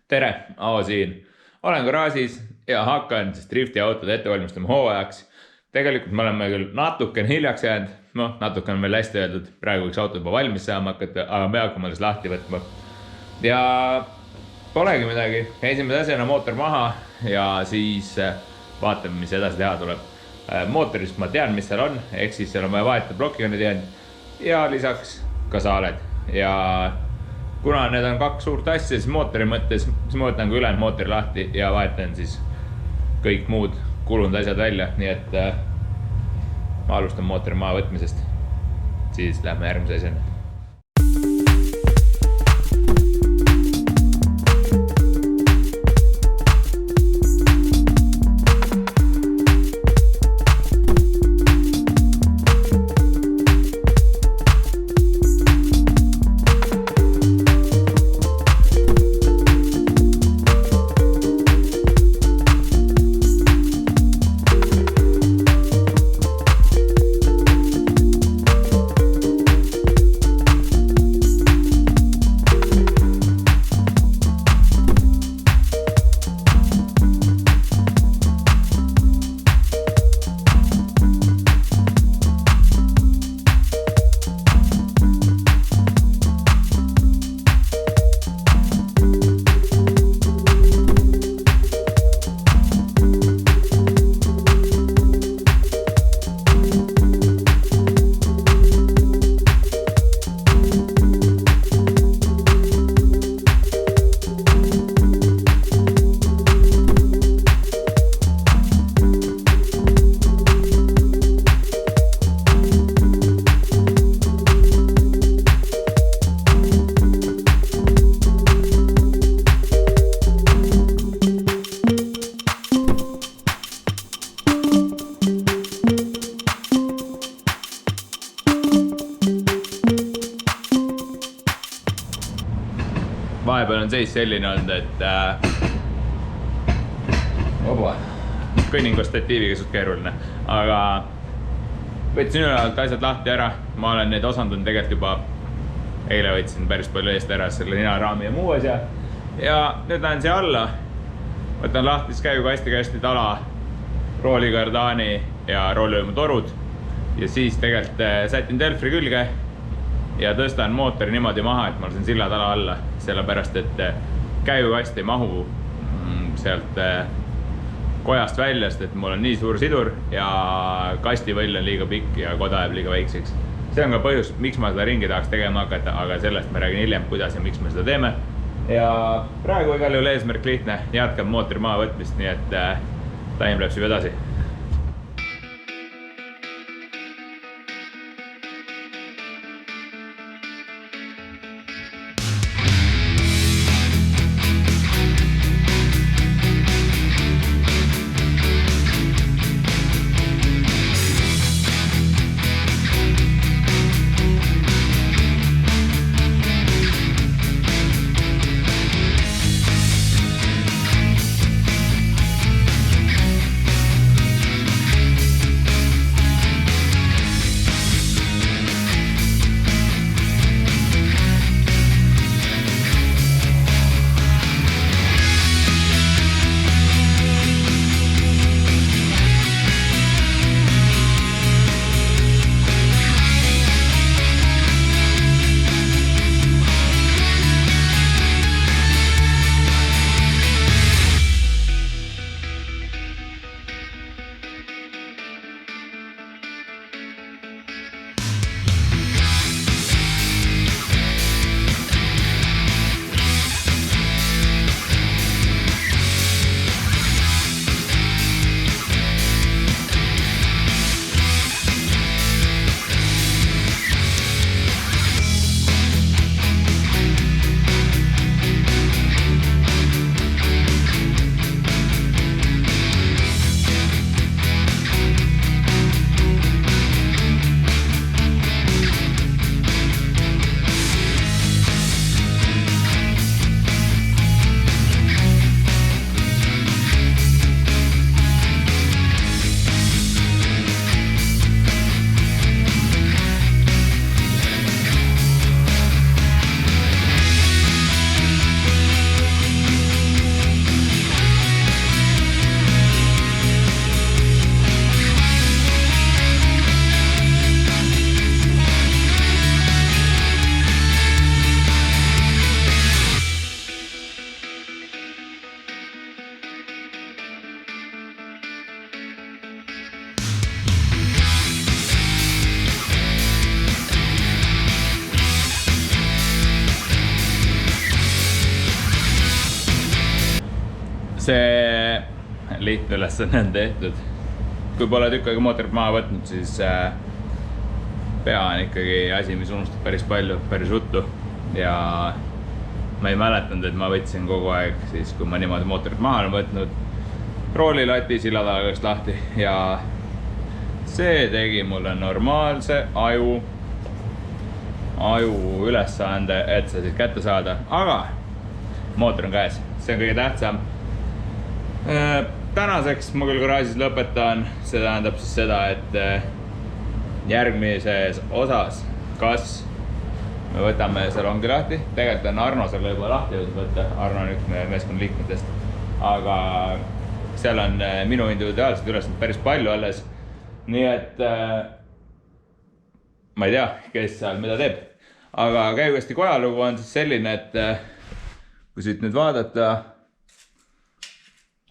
Tere, Aavo siin. Olen garaažis ja hakkan siis drifti autod ette valmistama hooajaks. Tegelikult me oleme küll natukene hiljaks jäänud. Natuke on veel hästi öeldud. Praegu võiks auto juba valmis saama hakata, aga me hakkame alles lahti võtma. Ja polegi midagi. Esimese asjana mootor maha ja siis vaatame, mis edasi teha tuleb. Mootorist ma tean, mis seal on. Ehk siis seal on vaja vahetada plokikondiient ja lisaks ka saaled. Ja kuna need on kaks suurt asja, siis mootori mõttes, siis ma võtan ka ülejäänud mootori lahti ja vahetan siis kõik muud kulunud asjad välja. Nii et ma alustan mootori maha võtmisest. Siis lähme järgmise asjana. Vahepeal on seis selline olnud, et kõnningu statiiviga suht keeruline, aga võtsin ülevalt asjad lahti ära. Ma olen need osandanud tegelikult juba eile võtsin päris palju eest ära selle ninaraami ja muu asja ja nüüd lähen siia alla, võtan lahti käigukastikästi tala, roolikardaani ja roolilõimu torud ja siis tegelikult sätin Delfri külge ja tõstan mootori niimoodi maha, et ma lasen silla tala alla, sellepärast et käigukast ei mahu sealt kojast väljast, et mul on nii suur sidur ja kastivõll on liiga pikk ja koda jääb liiga väikseks. See on ka põhjus, miks ma seda ringi tahaks tegema hakata, aga sellest me räägin hiljem, kuidas ja miks me seda teeme. Ja praegu igal juhul eesmärk lihtne, jätkab mootori maha võtmist, nii et timelapse juba edasi. see lihtne ülesanne on tehtud. Kui pole tükk aega mootorit maha võtnud, siis pea on ikkagi asi, mis unustab päris palju, päris ruttu. Ja ma ei mäletanud, et ma võtsin kogu aeg, siis kui ma niimoodi mootorit maha olen võtnud, roolilati sillatalagast lahti ja see tegi mulle normaalse aju ülesande, et see siis kätte saada, aga mootor on käes, see on kõige tähtsam. Tänaseks ma küll garaažis lõpetan, see tähendab siis seda, et järgmises osas, kas me võtame salongi lahti, tegelikult on Arno selle juba lahti jõudnud võtta, Arno on üks meie meeskonna liikmetest, aga seal on minu individuaalselt ülesand päris palju alles, nii et ma ei tea, kes seal mida teeb, aga käiguhästi kojalugu on siis selline, et kui siit nüüd vaadata,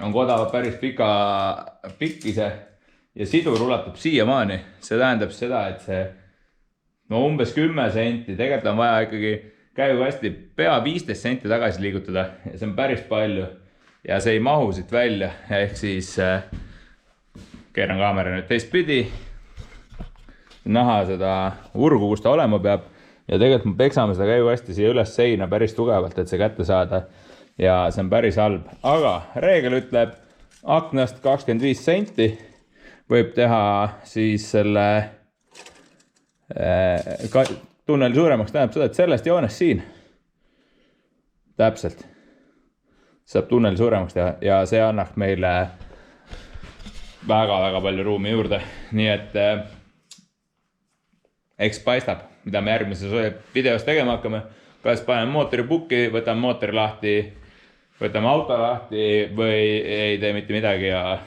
on koda päris pikkise ja sidur ulatub siiamaani, see tähendab seda, et see umbes 10 senti, tegelikult on vaja ikkagi käiguhästi pea 15 senti tagasi liigutada ja see on päris palju ja see ei mahu siit välja, ehk siis keeran kaamera nüüd teistpidi, näha seda urgu, kus ta olema peab ja tegelikult me peksame seda käiguhästi siia üles seina päris tugevalt, et see kätte saada ja see on päris halb, aga reegel ütleb aknast 25 senti võib teha siis selle tunneli suuremaks, tähendab seda, et sellest joonest siin täpselt saab tunneli suuremaks teha ja see annaks meile väga palju ruumi juurde, nii et eks paistab, mida me järgmises videos tegema hakkame, kas paneme mootori pukki, võtame mootori lahti, võtame auto lahti või ei tee mitte midagi ja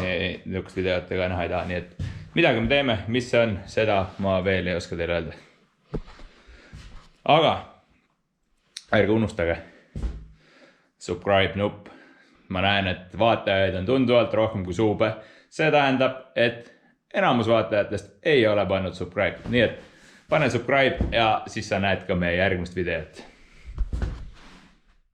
niisugust videot ega näha ei taha, nii et midagi me teeme, mis see on, seda ma veel ei oska teile öelda. Aga ärge unustage subscribe nupp. Ma näen, et vaatajaid on tunduvalt rohkem kui suube. See tähendab, et enamus vaatajatest ei ole pannud subscribe. Nii et pane subscribe ja siis sa näed ka meie järgmist videot.